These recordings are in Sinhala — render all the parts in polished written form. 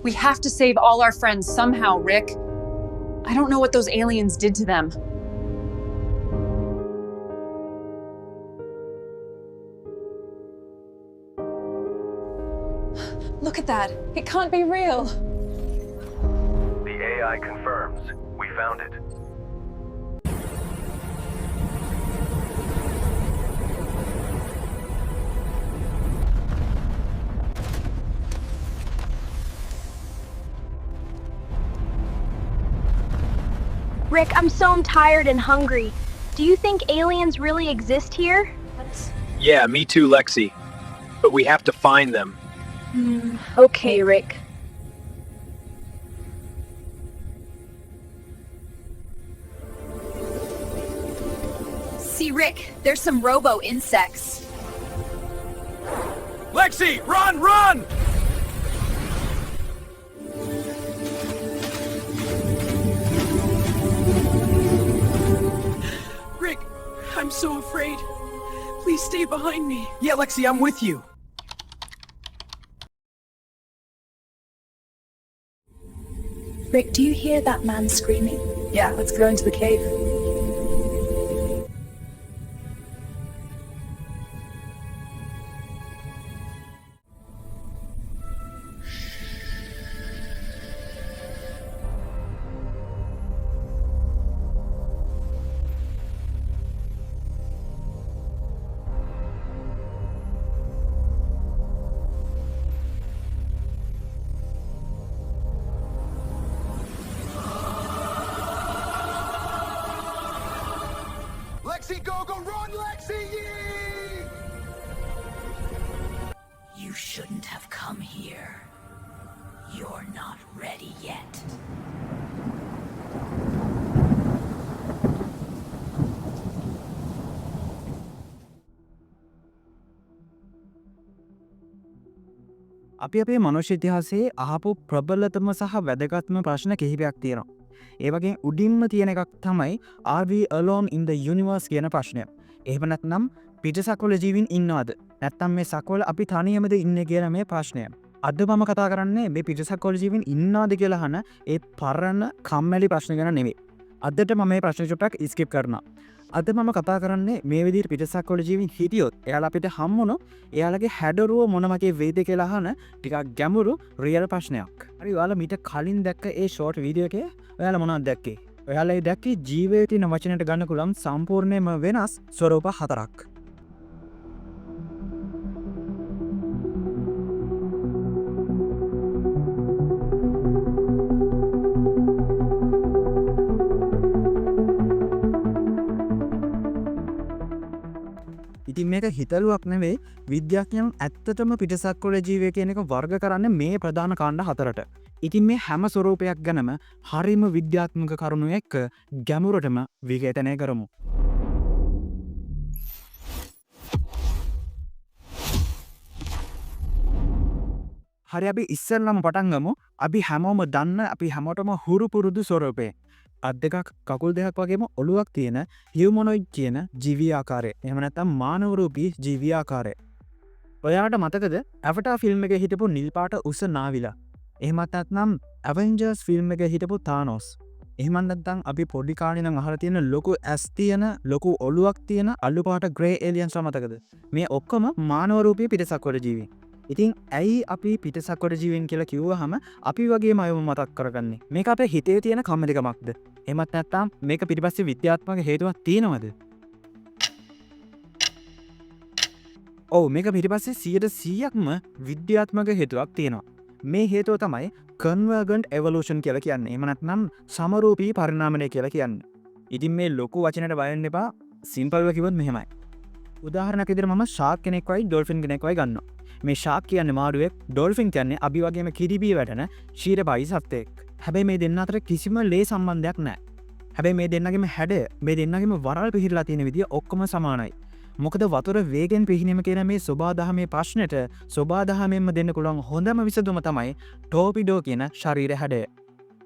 We have to save all our friends somehow, Rick. I don't know what those aliens did to them. Look at that. It can't be real. The AI confirms. We found it. Rick, I'm so tired and hungry. Do you think aliens really exist here? Yeah, me too, Lexi. But we have to find them. Okay, Rick. See, Rick, there's some robo-insects. Lexi, run, run! Rick, I'm so afraid. Please stay behind me. Yeah, Lexi, I'm with you. Rick, do you hear that man screaming? Yeah, let's go into the cave. Lexi, go, run, Lexi! You shouldn't have come here. You're not ready yet. අපි අපේ මනුෂ්‍ය ඉතිහාසයේ අහපු ප්‍රබලතම සහ වැදගත්ම ප්‍රශ්න කිහිපයක් තියෙනවා. ඒ වගේ උඩින්ම තියෙන එකක් තමයි Are we alone in the universe කියන ප්‍රශ්නය. එහෙම නැත්නම් පිටසක්වල ජීවීන් ඉන්නවද? නැත්නම් මේ සක්වල අපි තනියමද ඉන්නේ කියන මේ ප්‍රශ්නය. අද මම කතා කරන්නේ මේ පිටසක්වල ජීවීන් ඉන්නවද කියලා අහන ඒ පරණ කම්මැලි ප්‍රශ්න ගැන නෙවෙයි. අදට මම මේ ප්‍රශ්න චුට්ටක් ස්කිප් කරනවා. අද මම කතා කරන්නේ මේ විදිහට පිටසක්වල ජීවීන් හිටියොත් එයාලා අපිට හම්බුනොත් එයාලගේ හැඩරුව මොන වගේ වේද කියලා අහන ටිකක් ගැඹුරු රියල් ප්‍රශ්නයක්. හරි ඔයාලා මීට කලින් දැක්ක ඒ ෂෝට් වීඩියෝ එකේ ඔයාලා මොනවද දැක්කේ? ඔයාලා ඒ දැක්කේ ජීවයේ තියෙන වචනයට ගන්න පුළුවන් සම්පූර්ණයෙන්ම වෙනස් ස්වරූප හතරක්. ඉතින් මේක හිතලුවක් නෙවෙයි විද්‍යාඥයන් ඇත්තටම පිටසක්වල ජීවය කියන එක වර්ග කරන්නේ මේ ප්‍රධාන කාණ්ඩ හතරට. ඉතින් මේ හැම ස්වරූපයක් ගැනම හරිම විද්‍යාත්මක කරුණු එක්ක ගැඹුරටම විවේචනය කරමු. හරි අපි ඉස්සෙල්ලම පටන් ගමු. අපි හැමෝම දන්න අපි හැමෝටම හුරු පුරුදු ස්වරූපේ. අත් දෙකක් කකුල් දෙකක් වගේම ඔළුවක් තියෙන හියුමනොයිඩ් කියන ජීවී ආකාරය. එහෙම නැත්නම් මානව රූපී ජීවී ආකාරය. ඔයාලට මතකද ඇවටාර් ෆිල්ම් එකේ හිටපු නිල් පාට උස නාවිලා? එහෙමත් නැත්නම් ඇවෙන්ජර්ස් ෆිල්ම් එකේ හිටපු තානොස්? එහෙමත් නැත්නම් අපි පොඩි කාලේ නම් අහලා තියෙන ලොකු ඇස් තියෙන ලොකු ඔළුවක් තියෙන අලු පාට ග්‍රේ ඒලියන්ස් මතකද? මේ ඔක්කොම මානව රූපී පිටසක්වල ජීවීන්. ඉතින් ඇයි අපි පිටසක්වල ජීවීන් කියලා කිව්වහම අපි වගේම අයව මතක් කරගන්නේ? මේක අපේ හිතේ තියෙන කම්මැලිකමක්ද? එහෙමත් නැත්නම් මේක පිටිපස්සේ විද්‍යාත්මක හේතුවක් තියෙනවද? ඔව් මේක පිටිපස්සේ 100%ක්ම විද්‍යාත්මක හේතුවක් තියෙනවා. මේ හේතුව තමයි කන්වර්ජන්ට් එවලූෂන් කියලා කියන්නේ. එහෙම නැත්නම් සමරූපී පරිණාමණය කියලා කියන්නේ. ඉතින් මේ ලොකු වචනයට බය වෙන්න එපා. සිම්පල්ව කිව්වොත් මෙහෙමයි. උදාහරණයක් විදිහට මම ෂාක් කෙනෙක් වයි ඩොල්ෆින් කෙනෙක් වයි ගන්නවා. මේ ෂාක් කියන්නේ මාළුවෙක්, ඩොල්ෆින් කියන්නේ අපි වගේම කිරිබී වැටෙන ශීරබයි සත්වෙක්. හැබැයි මේ දෙන්න අතර කිසිම ලේ සම්බන්ධයක් නැහැ. හැබැයි මේ දෙන්නගේම හැඩය, මේ දෙන්නගේම වරල් පිහිරලා තියෙන විදිය ඔක්කොම සමානයි. මොකද වතුර වේගෙන් පිහිනීම කියන මේ සෝබාදහමේ ප්‍රශ්නෙට සෝබාදහමෙන්ම දෙන්න පුළුවන් හොඳම විසඳුම තමයි ටෝපිඩෝ කියන ශරීර හැඩය.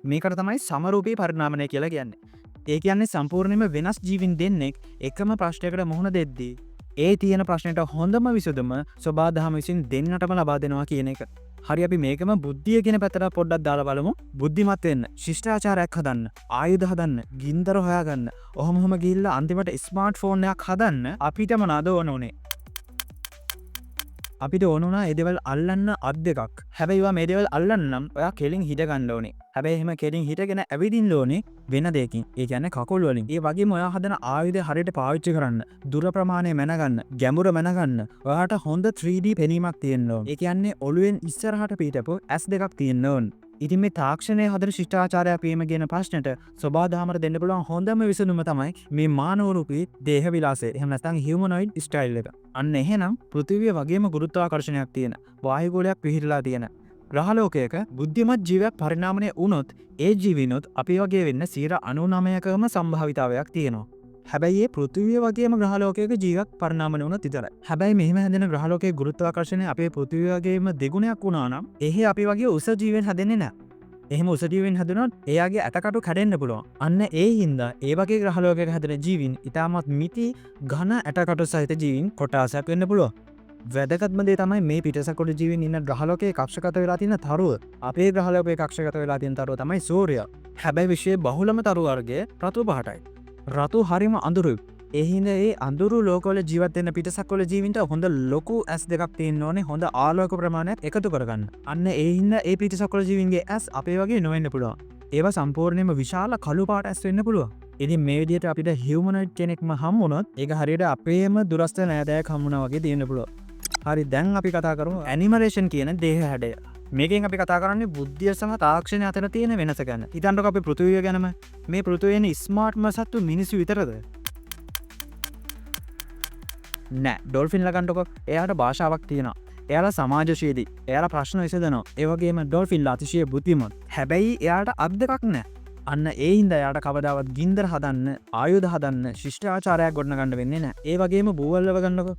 මේකට තමයි සමරූපී පරිණාමණය කියලා කියන්නේ. ඒ කියන්නේ සම්පූර්ණයෙන්ම වෙනස් ජීවින් දෙන්නෙක් එකම ප්‍රශ්නයකට මුහුණ දෙද්දී ඒ තියෙන ප්‍රශ්නයට හොඳම විසඳුම සෝබාදහම විසින් දෙන්නටම ලබා දෙනවා කියන එක. හරි අපි මේකම බුද්ධිය කියන පැත්තට පොඩ්ඩක් දාලා බලමු. බුද්ධිමත් වෙන්න, ශිෂ්ටාචාරයක් හදන්න, ආයුධ හදන්න, ගින්දර හොයාගන්න. ඔහොම ගිහිල්ලා අන්තිමට ස්මාර්ට් ෆෝන් එකක් හදන්න අපිටම නද ඕනේ. අපිට ඕනුනා ඒ දේවල් අල්ලන්න අත් දෙකක්. හැබැයි ඒවා මේ දේවල් අල්ලන්න නම් ඔයා කෙලින් හිට ගන්න ඕනේ. හැබැයි එහෙම කෙලින් හිටගෙන ඇවිදින්න ඕනේ වෙන දෙයකින්. ඒ කියන්නේ කකුල් වලින්. ඒ වගේම ඔයා හදන ආයුධය හරියට පාවිච්චි කරන්න, දුර ප්‍රමාණය මැනගන්න, ගැඹුර මැනගන්න. ඔයාට හොඳ 3D පෙනීමක් තියෙන්න ඕනේ. ඒ කියන්නේ ඔළුවෙන් ඉස්සරහට පිටපො S දෙකක් තියෙන්න ඕනේ. ඉතින් මේ තාක්ෂණයේ හදන ශිෂ්ටාචාරයක් වීම කියන ප්‍රශ්නෙට සබාධාමර දෙන්න පුළුවන් හොඳම විසඳුම තමයි මේ මානව රූපී දේහ විලාසය. එහෙම නැත්නම් හියුමනොයිඩ් ස්ටයිල් එක. අන්න එහෙනම් පෘථිවිය වගේම ගුරුත්වාකර්ෂණයක් තියෙන, වායුගෝලයක් පිහිටලා තියෙන ග්‍රහලෝකයක බුද්ධිමත් ජීවයක් පරිණාමණය වුණොත් ඒ ජීවිනොත් අපි වගේ වෙන්න 99%කම සම්භාවිතාවයක් තියෙනවා. හැබැයි ඒ පෘථිවිය වගේම ග්‍රහලෝකයක ජීවක් පරිණාමණය වුණොත් විතරයි. හැබැයි මෙහෙම හැදෙන ග්‍රහලෝකයේ ගුරුත්වාකර්ෂණය අපේ පෘථිවිය වගේම දෙගුණයක් වුණා නම් එහෙ අපි වගේ උස ජීවෙන් හැදෙන්නේ නැහැ. එහෙම උස ජීවෙන් හැදුනොත් එයාගේ ඇටකටු කැඩෙන්න පුළුවන්. අන්න ඒ හින්දා ඒ වගේ ග්‍රහලෝකයක හැදෙන ජීවින් ඉතාමත් මිති ඝන ඇටකටු සහිත ජීවින් කොටසක් වෙන්න පුළුවන්. වැදගත්ම දේ තමයි මේ පිටසක්වල ජීවින් ඉන්න ග්‍රහලෝකයේ කක්ෂගත වෙලා තියෙන තරුව. අපේ ග්‍රහලෝකයේ කක්ෂගත වෙලා තියෙන තරුව තමයි සූර්යයා. හැබැයි විශ්වයේ බහුලම තරු වර්ගය රතු පහටයි. රතු හරිම අඳුරුයි. ඒ හින්දා ඒ අඳුරු ලෝකවල ජීවත් වෙන පිටසක්වල ජීවින්ට හොඳ ලොකු ඇස් දෙකක් තියෙන්න ඕනේ, හොඳ ආලෝක ප්‍රමාණයක් එකතු කරගන්න. අන්න ඒ හින්දා ඒ පිටසක්වල ජීවින්ගේ ඇස් අපේ වගේ නොවෙන්න පුළුවන්. ඒවා සම්පූර්ණයෙන්ම විශාල කළු පාට ඇස් වෙන්න පුළුවන්. ඉතින් මේ විදිහට අපිට හියුමනොයිඩ් කෙනෙක්ම හම් වුණොත් ඒක හරියට අපේම දුරස්ත නෑදෑයෙක් හම්බුණා වගේ තියෙන්න පුළුවන්. හරි, දැන් අපි කතා කරමු ඇනිමේෂන් කියන දේහ හැඩය. මේකෙන් අපි කතා කරන්නේ බුද්ධිය සහ තාක්ෂණය අතර තියෙන වෙනස ගැන. හිතන්නකෝ අපි පෘථිවිය ගැනම. මේ පෘථිවියේ ස්මාර්ට්ම සත්තු මිනිස්සු විතරද? නෑ. ඩොල්ෆින් ලගන්නකෝ. එයාට භාෂාවක් තියෙනවා. එයාලා සමාජශීලී. එයාලා ප්‍රශ්න විසඳනවා. ඒ වගේම ඩොල්ෆින්ලා අතිශය බුද්ධිමත්. හැබැයි එයාට අත් දෙකක් නෑ. අන්න ඒ හින්දා එයාට කවදාවත් ගින්දර හදන්න, ආයුධ හදන්න, ශිෂ්ටාචාරයක් ගොඩනගන්න වෙන්නේ නැහැ. ඒ වගේම බූවල්ලව ගන්නකො.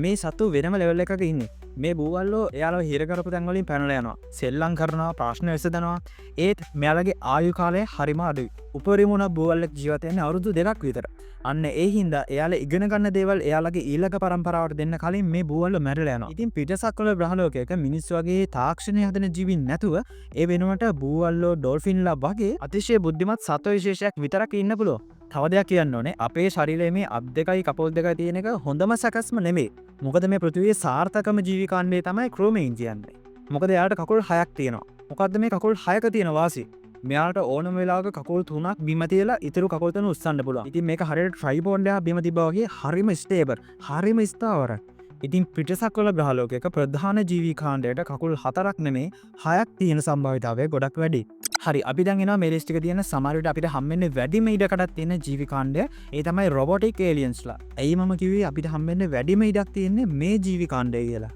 මේ සතු වෙනම ලෙවල් එකක ඉන්නේ. මේ බූවල්ලෝ එයාලා හිර කරපු තැන් වලින් පැනලා යනවා. සෙල්ලම් කරනවා, ප්‍රශ්න විසඳනවා. ඒත් මෙයාලගේ ආයු කාලය හරිම අඩුයි. උපරිම වුණ බූවල්ලෙක් ජීවත් වෙන්නේ අවුරුදු 2ක් විතර. අන්න ඒ හින්දා එයාලා ඉගෙන ගන්න දේවල් එයාලගේ ඊළඟ පරම්පරාවට දෙන්න කලින් මේ බූවල්ලෝ මැරිලා යනවා. ඉතින් පිටසක්වල ග්‍රහලෝකයක මිනිස්සු වගේ තාක්ෂණය හදන ජීවින් නැතුව ඒ වෙනුවට බූවල්ලෝ, ඩොල්ෆින්ලා වගේ අතිශය බුද්ධිමත් සත්ව විශේෂයක් විතරක් ඉන්න පුළුවන්. තව දෙයක් කියන්න ඕනේ, අපේ ශරීරයේ මේ අත් දෙකයි කපොල් දෙකයි තියෙන එක හොඳම සැකස්ම නෙමෙයි. මොකද මේ පෘථිවියේ සාර්ථකම ජීවිකාණ්ඩය තමයි ක්‍රෝමීන් කියන්නේ. මොකද එයාට කකුල් 6ක් තියෙනවා. මොකද්ද මේ කකුල් 6ක තියෙන වාසිය? මෙයාට ඕනම වෙලාවක කකුල් 3ක් බිම තියලා ඉතුරු කකුල් 3 උස්සන්න පුළුවන්. ඉතින් මේක හරියට ට්‍රයිපෝඩ් එකක් බිම තිබ්බා වගේ හරිම ස්ටේබල්, හරිම ස්ථාවරයි. ඉතින් පිටසක්වල ග්‍රහලෝකයක ප්‍රධාන ජීවිකාණ්ඩයට කකුල් 4ක් නෙමේ 6ක් තියෙන සම්භාවිතාවය ගොඩක් වැඩි. හරි, අපි දැන් එනවා මේ ලිස්ට් එකේ තියෙන සමහර විට අපිට හම්බෙන්නේ වැඩිම ඉඩකඩක් තියෙන ජීවිකාණ්ඩය. ඒ තමයි රොබොටික් ඒලියන්ස්ලා. ඇයි මම කිව්වේ අපිට හම්බෙන්නේ වැඩිම ඉඩක් තියෙන්නේ මේ ජීවිකාණ්ඩය කියලා?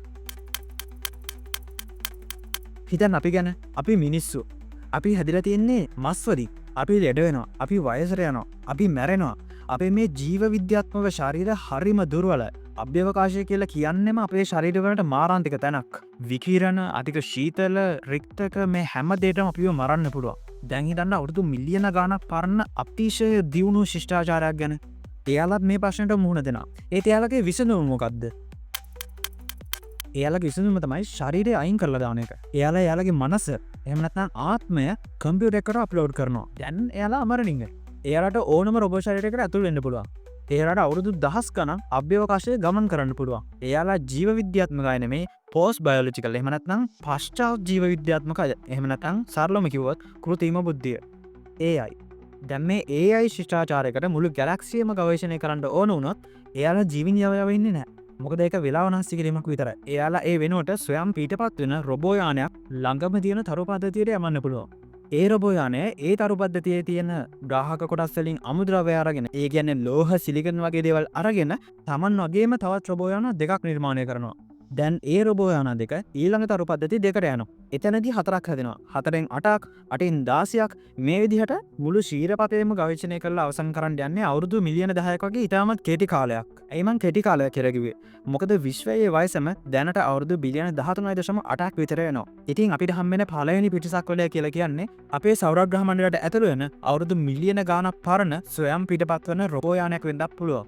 හිතන්න අපි ගැන. අපි මිනිස්සු. අපි හැදිලා තියෙන්නේ මස් වලින්. අපි ලෙඩ වෙනවා. අපි වයසට යනවා. අපි මැරෙනවා. අපේ මේ ජීව විද්‍යාත්මක ශරීරය හරිම දුර්වලයි. අභ්‍යවකාශය කියලා කියන්නෙම අපේ ශරීරවලට මාරාන්තික තැනක්. විකිරණ, අධික ශීතල, රික්තක මේ හැම දෙයකම අපිව මරන්න පුළුවන්. දැන් හිතන්න අවුරුදු මිලියන ගාණක් පරණ අතිශය දියුණු ශිෂ්ටාචාරයක් ගැන. එයාලත් මේ ප්‍රශ්නට මුහුණ දෙනවා. ඒත් එයාලගේ විසඳුම මොකද්ද? එයාලගේ විසඳුම තමයි ශරීරය අයින් කරලා දාන එක. එයාලගේ මනස, එහෙම නැත්නම් ආත්මය කම්පියුටර් එකට අප්ලෝඩ් කරනවා. දැන් එයාලා අමරණින්ග. එයාලට ඕනම රොබෝට් ශරීරයකට ඇතුල් වෙන්න පුළුවන්. එයාලට අවුරුදු 1000 ගණන් අභ්‍යවකාශයේ ගමන් කරන්න පුළුවන්. එයාලා ජීව විද්‍යාත්මකයි නෙමේ, පෝස්ට් බයොලොජිකල්. එහෙම නැත්නම් පශ්චාත් ජීව විද්‍යාත්මකයි. එහෙම නැත්නම් සරලවම කිව්වොත් කෘත්‍රිම බුද්ධිය. AI. දැන් මේ AI ශිෂ්ටාචාරයකට මුළු ගැලැක්සියම ගවේෂණය කරන්න ඕන වුණොත් එයාලා ජීවින් යව ඉන්නේ නැහැ. මොකද ඒක වෙලාව නැස්ති කිරීමක් විතරයි. එයාලා ඒ වෙනුවට ස්වයං පිටපත් වෙන රොබෝ යානයක් ළඟම තියෙන තරු පද්ධතියට යවන්න පුළුවන්. ඒ රොබෝ යානය ඒ තරු පද්ධතියේ තියෙන ග්‍රාහක කොටස් වලින් අමුද්‍රව්‍ය අරගෙන, ඒ කියන්නේ ලෝහ, සිලිකන් වගේ දේවල් අරගෙන Taman වගේම තවත් රොබෝ යාන දෙකක් නිර්මාණය කරනවා. දැන් ඒ රොබෝ යාන දෙක ඊළඟ තරු පද්ධති දෙකට යනවා. එතනදී 4ක් හැදෙනවා. 4න් 8ක්, 8න් 16ක් මේ විදිහට මුළු ශීරපතේම ගවේෂණය කරලා අවසන් කරන්න යන්නේ අවුරුදු මිලියන 10ක් වගේ ඉතාමත් කෙටි කාලයක්. ඇයි මං කෙටි කාලයක් කියලා කිව්වේ? මොකද විශ්වයේ වයසම දැනට අවුරුදු බිලියන 13.8ක් විතර වෙනවා. ඉතින් අපිට හම්බෙන පළවෙනි පිටසක්වලය කියලා කියන්නේ අපේ සෞරග්‍රහ මණ්ඩලයට ඇතුළු වෙන අවුරුදු මිලියන ගාණක් පරණ ස්වයං පිටපත් වන රොබෝ යානයක් වෙන්නත් පුළුවන්.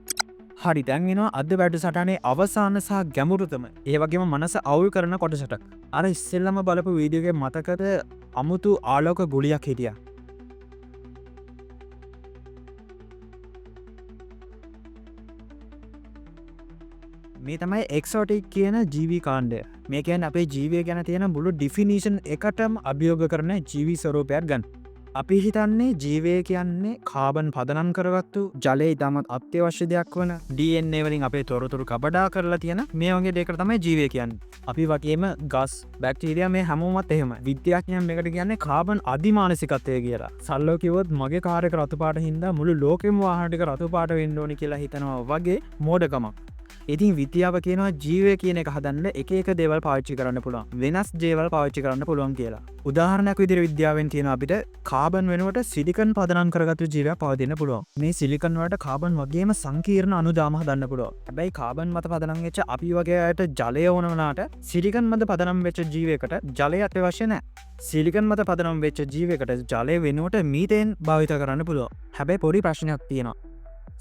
හරි දැන්ගෙනවා අද වැඩ සටනේ අවසාන සහ ගැමුරුතම ඒවගේම මනස අවුල් කරන කොටසටක්. අර ඉස්සෙල්ලම බලපු වීඩියෝගේ මතකද අමුතු ආලෝක ගුලියක් හිටිය. මේ තමයි එක්සෝටික් කියන ජීවී කාණ්ඩය. මේ කියන්නේ අපේ ජීවය ගැන තියෙන මුළු ඩිෆිනිෂන් එකටම අභියෝග කරන ජීවී ස්වරූපයක් ගන්න. අපි හිතන්නේ ජීවය කියන්නේ කාබන් පදනම් කරගත්තු ජලය ඉතාමත් අත්‍යවශ්‍ය දෙයක් වන DNA වලින් අපේ තොරතුරු කබඩා කරලා තියෙන මේ වගේ දෙයකට තමයි ජීවය කියන්නේ. අපි වගේම ගස්, බැක්ටීරියා මේ හැමෝමත් එහෙම. විද්‍යාඥයන් මේකට කියන්නේ කාබන් අධිමානසිකත්වය කියලා. සල්ලෝ කිව්වොත් මගේ කාර් එක රතු පාට හින්දා මුළු ලෝකෙම වාහන ටික රතු පාට වෙන්න ඕනි කියලා හිතනවා වගේ මෝඩකමක්. ඉතින් විද්‍යාව කියනවා ජීවය කියන එක හදන්න එක එක දේවල් පාවිච්චි කරන්න පුළුවන්. වෙනස් දේවල් පාවිච්චි කරන්න පුළුවන් කියලා. උදාහරණයක් විදිහට විද්‍යාවෙන් තියෙනවා අපිට කාබන් වෙනුවට සිලිකන් පදනම් කරගත්තු ජීවයක් පවතින්න පුළුවන්. මේ සිලිකන් වලට කාබන් වගේම සංකීර්ණ අණුදාම හදන්න පුළුවන්. හැබැයි කාබන් මත පදනම් වෙච්ච අපි වගේ අයට ජලය ඕන වුණාට සිලිකන් මත පදනම් වෙච්ච ජීවයකට ජලය අත්‍යවශ්‍ය නැහැ. සිලිකන් මත පදනම් වෙච්ච ජීවයකට ජලය වෙනුවට මීතේන් භාවිත කරන්න පුළුවන්. හැබැයි පොඩි ප්‍රශ්නයක් තියෙනවා.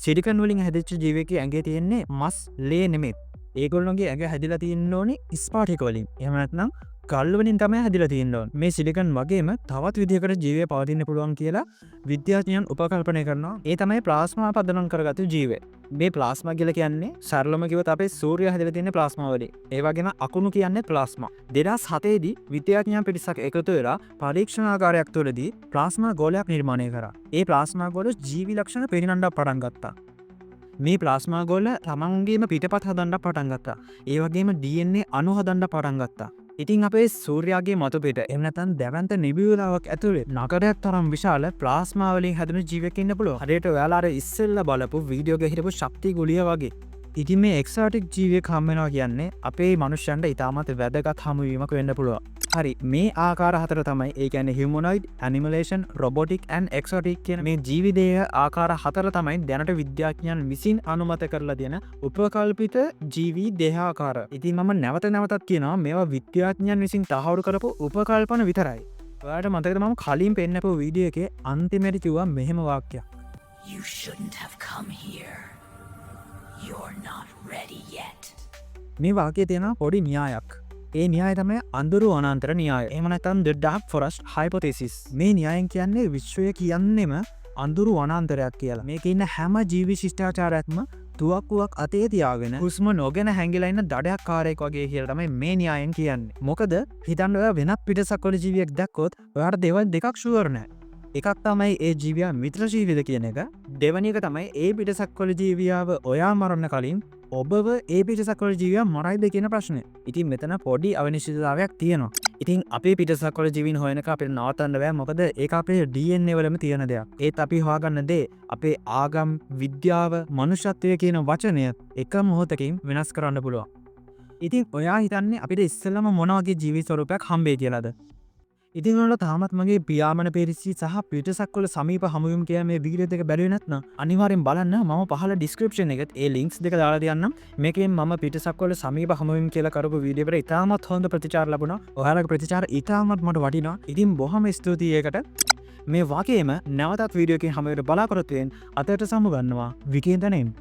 සිලිකන් වලින් හැදිච්ච ජීවකගේ ඇඟේ තියෙන්නේ මස් ලේ නෙමෙයි. ඒගොල්ලෝගේ ඇඟ හැදිලා තියෙන්න ඕනේ ස්පාටික වලින්. එහෙම නැත්නම් ගල් වලින් තමයි හැදිලා තියෙන්න ඕනේ. මේ සිලිකන් වගේම තවත් විදිහකට ජීවය පවතින්න පුළුවන් කියලා විද්‍යාඥයන් උපකල්පනය කරනවා. ඒ තමයි ප්ලාස්මා පදනම් කරගත්තු ජීවය. මේ ප්ලාස්මා කියලා කියන්නේ සරලම කිව්වොත් අපේ සූර්යය හැදිලා තියෙන ප්ලාස්මා වලින්. ඒ වගේම අකුණු කියන්නේ ප්ලාස්මා. 2007 දී විද්‍යාඥයන් පිරිසක් එකතු වෙලා පරීක්ෂණාගාරයක් තුළදී ප්ලාස්මා ගෝලයක් නිර්මාණය කරා. ඒ ප්ලාස්මා ගෝල ජීවි ලක්ෂණ පෙන්වන්න පටන් ගත්තා. මේ ප්ලාස්මා ගෝල තමන්ගේම පිටපත් හදන්න පටන් ගත්තා. ඒ වගේම DNA අණු හදන්න පටන් ගත්තා. ඉතින් අපේ සූර්යාගේ මතු පිට එහෙම නැත්නම් දැවැන්ත නිබියුලාවක් ඇතුලේ නගරයක් තරම් විශාල ප්ලාස්මා වලින් හැදුණු ජීවයක් ඉන්න පුළුවන්. හරියට ඔයාලා අර ඉස්සෙල්ලා බලපු වීඩියෝ එකේ හිටපු ශක්ති ගුලිය වගේ. ඉතින් මේ එක්සෝටික් ජීවියෙක් හම් වෙනවා කියන්නේ අපේ මනුෂ්‍යයන්ට ඉතාමත් වැදගත් හමුවීමක් වෙන්න පුළුවන්. හරි මේ ආකාර හතර තමයි ඒ කියන්නේ humanoid, animalation, robotic and exotic කියන මේ ජීවිදේය ආකාර හතර තමයි දැනට විද්‍යාඥයන් විසින් අනුමත කරලා තියෙන උපකල්පිත ජීවී දේහාකාර. ඉතින් මම නැවත නැවතත් කියනවා මේවා විද්‍යාඥයන් විසින් තහවුරු කරපු උපකල්පන විතරයි. ඔයාලට මතකද මම කලින් පෙන්නපු වීඩියෝ එකේ අන්තිමේදී කිව්වා මෙහෙම වාක්‍යයක්. You shouldn't have come here. You're not ready yet. මේ වාක්‍යයේ තියෙන පොඩි න්‍යායක්. ඒ න්‍යාය තමයි අඳුරු වනාන්තර න්‍යාය. එහෙම නැත්නම් the dark forest hypothesis. මේ න්‍යායෙන් කියන්නේ විශ්වය කියන්නේම අඳුරු වනාන්තරයක් කියලා. මේකේ ඉන්න හැම ජීවි ශිෂ්ටාචාරයක්ම තුවක්කුවක් අතේ තියාගෙන හුස්ම නොගෙන හැංගිලා ඉන්න දඩයක් කාරයෙක් වගේ කියලා තමයි මේ න්‍යායෙන් කියන්නේ. මොකද හිතන්න ඔයා වෙනත් පිටසක්වල ජීවියෙක් දැක්කොත් ඔයාට දේවල් දෙකක් ෂුවර් නැහැ. එකක් තමයි ඒ ජීවියා මිත්‍රජීවිද කියන එක. දෙවැනි එක තමයි ඒ පිටසක්වල ජීවියාව ඔයා මරන්න කලින් ඔබව ඒ පිටසක්වල ජීවියා මරයිද කියන ප්‍රශ්නය. ඉතින් මෙතන පොඩි අවිනිශ්චිතතාවයක් තියෙනවා. ඉතින් අපේ පිටසක්වල ජීවීන් හොයන එක අපිට නවත්තන්න බෑ. මොකද ඒක අපේ DNA වලම තියෙන දෙයක්. ඒත් අපි හොයාගන්න දේ අපේ ආගම්, විද්‍යාව, මනුෂ්‍යත්වය කියන වචනය එක මොහොතකින් වෙනස් කරන්න පුළුවන්. ඉතින් ඔයා හිතන්නේ අපිට ඉස්සෙල්ලම මොන වගේ ජීවි ස්වරූපයක් හම්බෙයි කියලාද? ඉතින් ඔයාලා තාමත් මගේ පියාඹන පෙරිසි සහ පිටසක්වල සමීප හමුවීම් කියන මේ වීඩියෝ දෙක බැලුවේ නැත්නම් අනිවාර්යෙන් බලන්න. මම පහළ ඩිස්ක්‍රිප්ෂන් එකේ ඒ ලින්ක්ස් දෙක දාලා තියන්නම්. මේකෙන් මම පිටසක්වල සමීප හමුවීම් කියලා කරපු වීඩියෝ එකට ඉතාමත් හොඳ ප්‍රතිචාර ලැබුණා. ඔයාලගේ ප්‍රතිචාර ඉතාමත් මට වටිනවා. ඉතින් බොහොම ස්තුතියි ඒකට. මේ වගේම නැවතත් වීඩියෝ එකකින් හමු වෙන්න බලාපොරොත්තු වෙන අතට සමු ගන්නවා. විකේන්දනෙන්